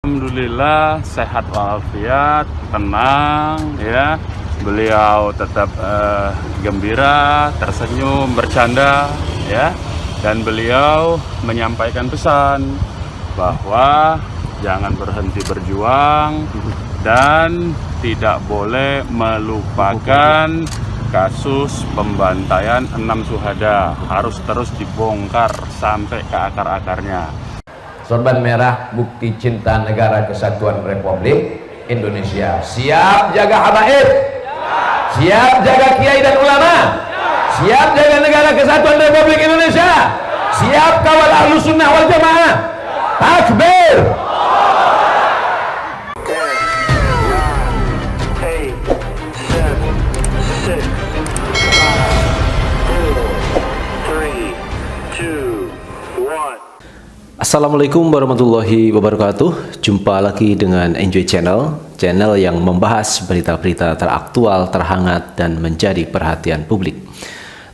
Alhamdulillah sehat walafiat, tenang ya. Beliau tetap gembira, tersenyum, bercanda ya. Dan beliau menyampaikan pesan bahwa jangan berhenti berjuang dan tidak boleh melupakan kasus pembantaian 6 syuhada. Harus terus dibongkar sampai ke akar-akarnya. Sorban merah bukti cinta negara kesatuan Republik Indonesia. Siap jaga habaib, siap jaga kiai dan ulama, siap jaga negara kesatuan Republik Indonesia, siap kawal ahlus sunnah wal jamaah. Takbir. Assalamualaikum warahmatullahi wabarakatuh. Jumpa lagi dengan Enjoy Channel, channel yang membahas berita-berita teraktual, terhangat, dan menjadi perhatian publik.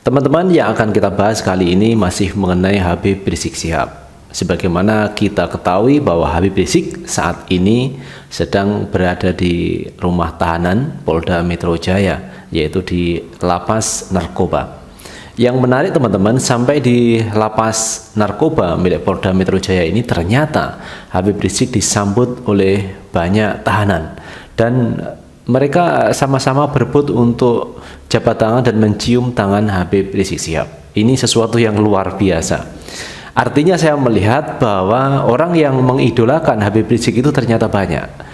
Teman-teman, yang akan kita bahas kali ini masih mengenai Habib Rizik Syihab. Sebagaimana kita ketahui bahwa Habib Rizik saat ini sedang berada di rumah tahanan Polda Metro Jaya, yaitu di Lapas Narkoba. Yang menarik teman-teman, sampai di lapas narkoba milik Polda Metro Jaya ini ternyata Habib Rizik disambut oleh banyak tahanan dan mereka sama-sama berebut untuk jabat tangan dan mencium tangan Habib Rizik Syihab. Ini sesuatu yang luar biasa. Artinya saya melihat bahwa orang yang mengidolakan Habib Rizik itu ternyata banyak.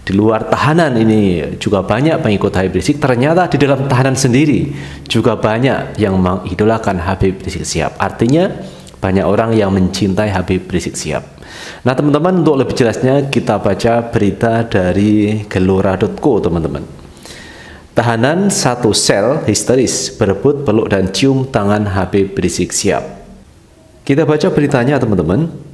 Di luar tahanan ini juga banyak pengikut Habib Rizik, ternyata di dalam tahanan sendiri juga banyak yang mengidolakan Habib Rizik Syihab. Artinya banyak orang yang mencintai Habib Rizik Syihab. Nah teman-teman, untuk lebih jelasnya kita baca berita dari gelora.co teman-teman. Tahanan satu sel histeris berebut peluk dan cium tangan Habib Rizik Syihab. Kita baca beritanya teman-teman.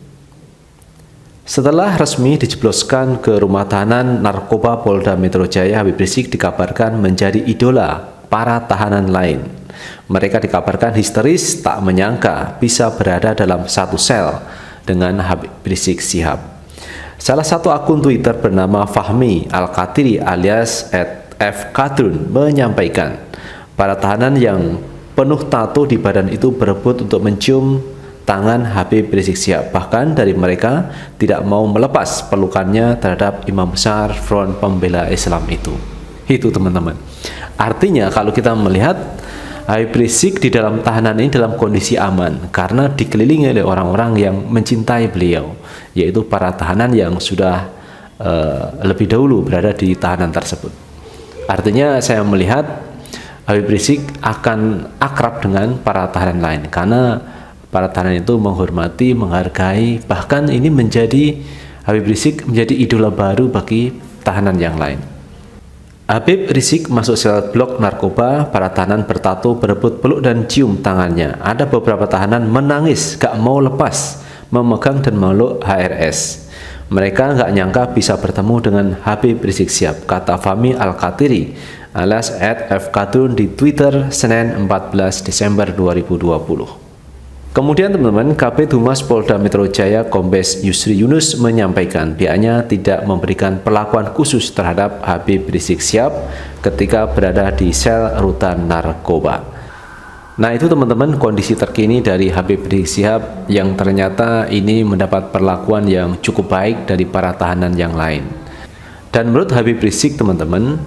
Setelah resmi dijebloskan ke rumah tahanan narkoba Polda Metro Jaya, Habib Rizik dikabarkan menjadi idola para tahanan lain. Mereka dikabarkan histeris tak menyangka bisa berada dalam satu sel dengan Habib Rizik Syihab. Salah satu akun Twitter bernama Fahmi Al-Qatiri alias @fkadrun menyampaikan, para tahanan yang penuh tato di badan itu berebut untuk mencium tangan Habib Rizik Syihab. Bahkan dari mereka tidak mau melepas pelukannya terhadap imam besar Front Pembela Islam itu. Itu teman-teman. Artinya kalau kita melihat Habib Rizik di dalam tahanan ini dalam kondisi aman karena dikelilingi oleh orang-orang yang mencintai beliau, yaitu para tahanan yang sudah lebih dahulu berada di tahanan tersebut. Artinya saya melihat Habib Rizik akan akrab dengan para tahanan lain karena para tahanan itu menghormati, menghargai, bahkan ini menjadi Habib Rizik menjadi idola baru bagi tahanan yang lain. Habib Rizik masuk sel blok narkoba, para tahanan bertato berebut peluk dan cium tangannya. Ada beberapa tahanan menangis, gak mau lepas, memegang dan meluk HRS. Mereka gak nyangka bisa bertemu dengan Habib Rizik Syihab, kata Fahmi Al-Qatiri alias @fkadrun di Twitter Senin 14 Desember 2020. Kemudian teman-teman, Kabid Humas Polda Metro Jaya Kombes Yusri Yunus menyampaikan pihaknya tidak memberikan perlakuan khusus terhadap Habib Rizik Syihab ketika berada di sel rutan narkoba. Nah itu teman-teman kondisi terkini dari Habib Rizik Syihab yang ternyata ini mendapat perlakuan yang cukup baik dari para tahanan yang lain. Dan menurut Habib Rizik teman-teman,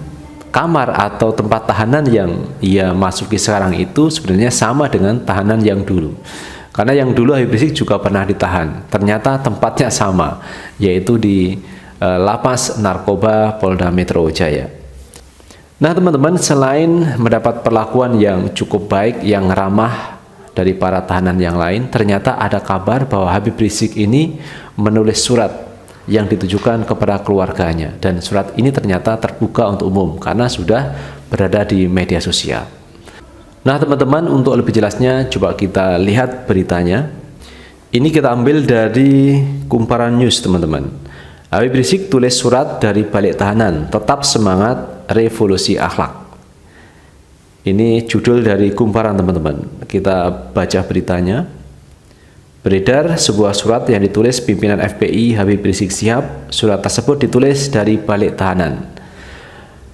kamar atau tempat tahanan yang ia masuki sekarang itu sebenarnya sama dengan tahanan yang dulu. Karena yang dulu Habib Rizik juga pernah ditahan, ternyata tempatnya sama, yaitu di Lapas Narkoba Polda Metro Jaya. Nah teman-teman, selain mendapat perlakuan yang cukup baik, yang ramah dari para tahanan yang lain, ternyata ada kabar bahwa Habib Rizik ini menulis surat yang ditujukan kepada keluarganya, dan surat ini ternyata terbuka untuk umum karena sudah berada di media sosial. Nah teman-teman, untuk lebih jelasnya coba kita lihat beritanya. Ini kita ambil dari Kumparan News teman-teman. Habib Rizik tulis surat dari balik tahanan, tetap semangat revolusi akhlak. Ini judul dari Kumparan teman-teman. Kita baca beritanya. Beredar sebuah surat yang ditulis pimpinan FPI Habib Rizik Syihab. Surat tersebut ditulis dari balik tahanan.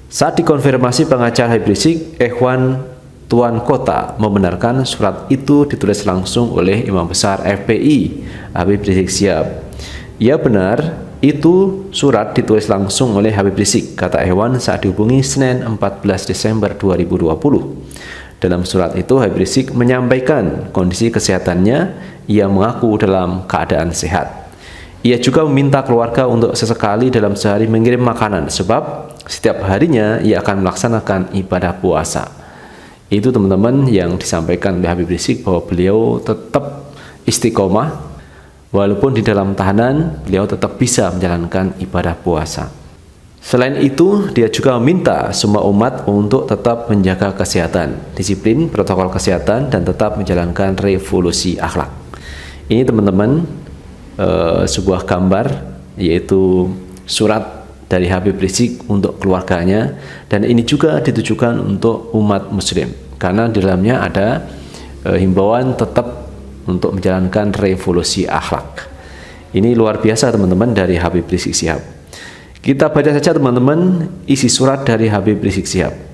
Saat dikonfirmasi pengacara Habib Rizik, Ikhwan Tuan Kota membenarkan surat itu ditulis langsung oleh Imam Besar FPI Habib Rizik Syihab. Ya benar, itu surat ditulis langsung oleh Habib Rizik, kata Ikhwan saat dihubungi Senin 14 Desember 2020. Dalam surat itu Habib Rizik menyampaikan kondisi kesehatannya. Ia mengaku dalam keadaan sehat. Ia juga meminta keluarga untuk sesekali dalam sehari mengirim makanan, sebab setiap harinya ia akan melaksanakan ibadah puasa. Itu teman-teman yang disampaikan oleh Habib Rizik, bahwa beliau tetap istiqomah walaupun di dalam tahanan, beliau tetap bisa menjalankan ibadah puasa. Selain itu, dia juga meminta semua umat untuk tetap menjaga kesehatan, disiplin protokol kesehatan, dan tetap menjalankan revolusi akhlak. Ini teman-teman sebuah gambar, yaitu surat dari Habib Rizik untuk keluarganya, dan ini juga ditujukan untuk umat muslim karena di dalamnya ada himbauan tetap untuk menjalankan revolusi akhlak. Ini luar biasa teman-teman dari Habib Rizik Syihab. Kita baca saja teman-teman isi surat dari Habib Rizik Syihab.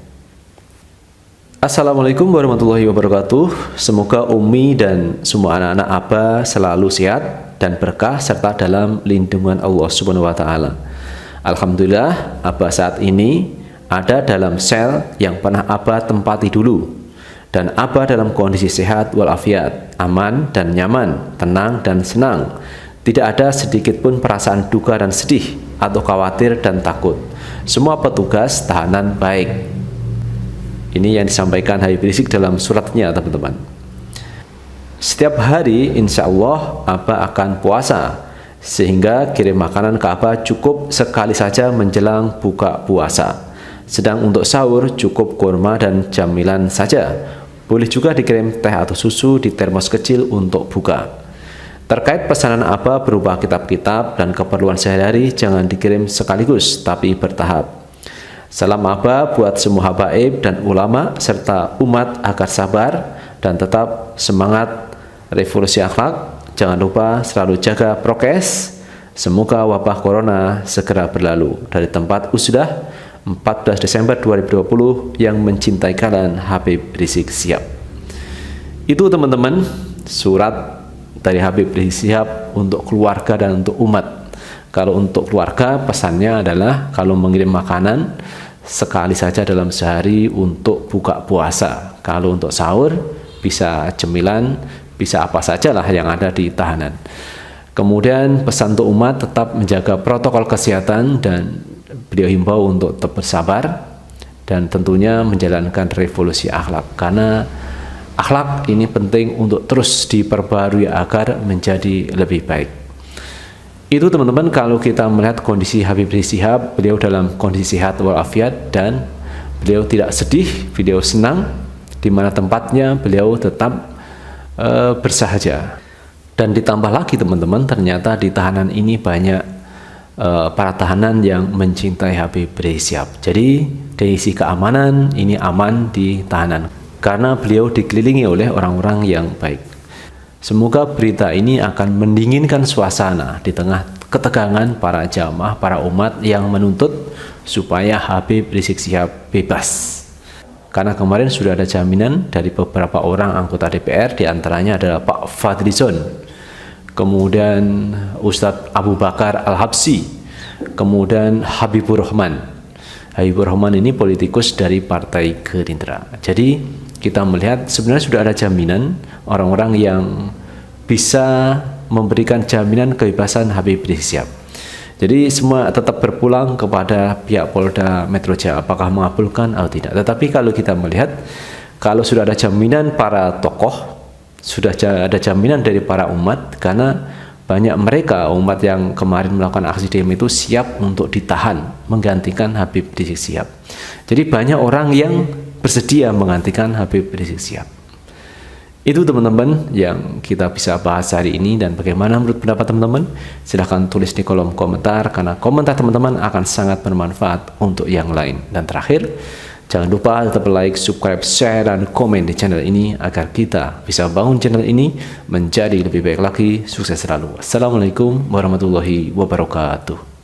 Assalamualaikum warahmatullahi wabarakatuh. Semoga Umi dan semua anak-anak Abah selalu sehat dan berkah serta dalam lindungan Allah Subhanahu wa taala. Alhamdulillah, Abah saat ini ada dalam sel yang pernah Abah tempati dulu, dan Abah dalam kondisi sehat walafiat, aman dan nyaman, tenang dan senang. Tidak ada sedikit pun perasaan duka dan sedih atau khawatir dan takut. Semua petugas tahanan baik. Ini yang disampaikan Habib Rizik dalam suratnya teman-teman. Setiap hari insya Allah Abah akan puasa, sehingga kirim makanan ke Abah cukup sekali saja menjelang buka puasa. Sedang untuk sahur cukup kurma dan camilan saja. Boleh juga dikirim teh atau susu di termos kecil untuk buka. Terkait pesanan Abah berupa kitab-kitab dan keperluan sehari-hari, jangan dikirim sekaligus tapi bertahap. Salam Abah buat semua habaib dan ulama serta umat agar sabar dan tetap semangat revolusi akhlak. Jangan lupa selalu jaga prokes. Semoga wabah corona segera berlalu. Dari tempat Usdah 14 Desember 2020 yang mencintai kalian, Habib Rizik Syihab. Itu teman-teman surat dari Habib Rizik Syihab untuk keluarga dan untuk umat. Kalau untuk keluarga pesannya adalah kalau mengirim makanan sekali saja dalam sehari untuk buka puasa. Kalau untuk sahur bisa cemilan, bisa apa saja lah yang ada di tahanan. Kemudian pesan untuk umat tetap menjaga protokol kesehatan, dan beliau himbau untuk tetap bersabar dan tentunya menjalankan revolusi akhlak, karena akhlak ini penting untuk terus diperbarui agar menjadi lebih baik. Itu teman-teman kalau kita melihat kondisi Habib Rizik Syihab, beliau dalam kondisi sehat walafiat dan beliau tidak sedih, beliau senang di mana tempatnya beliau tetap bersahaja. Dan ditambah lagi teman-teman, ternyata di tahanan ini banyak para tahanan yang mencintai Habib Rizik Syihab. Jadi dari sisi keamanan ini aman di tahanan karena beliau dikelilingi oleh orang-orang yang baik. Semoga berita ini akan mendinginkan suasana di tengah ketegangan para jamaah, para umat yang menuntut supaya Habib Rizik Syihab bebas. Karena kemarin sudah ada jaminan dari beberapa orang anggota DPR, diantaranya adalah Pak Fadlizon, kemudian Ustadz Abu Bakar Al-Habsyi, kemudian Habibur Rahman. Habibur Rahman ini politikus dari Partai Gerindra. Jadi kita melihat sebenarnya sudah ada jaminan orang-orang yang bisa memberikan jaminan kebebasan Habib Rizik Syihab. Jadi semua tetap berpulang kepada pihak Polda Metro Jaya apakah mengabulkan atau tidak. Tetapi kalau kita melihat, kalau sudah ada jaminan para tokoh, sudah ada jaminan dari para umat, karena banyak mereka umat yang kemarin melakukan aksi demo itu siap untuk ditahan menggantikan Habib Rizik Syihab. Jadi banyak orang yang bersedia menggantikan Habib Rizik Syihab. Itu teman-teman yang kita bisa bahas hari ini, dan bagaimana menurut pendapat teman-teman? Silahkan tulis di kolom komentar, karena komentar teman-teman akan sangat bermanfaat untuk yang lain. Dan terakhir, Jangan lupa tetap like, subscribe, share, dan komen di channel ini agar kita bisa bangun channel ini menjadi lebih baik lagi. Sukses selalu. Assalamualaikum warahmatullahi wabarakatuh.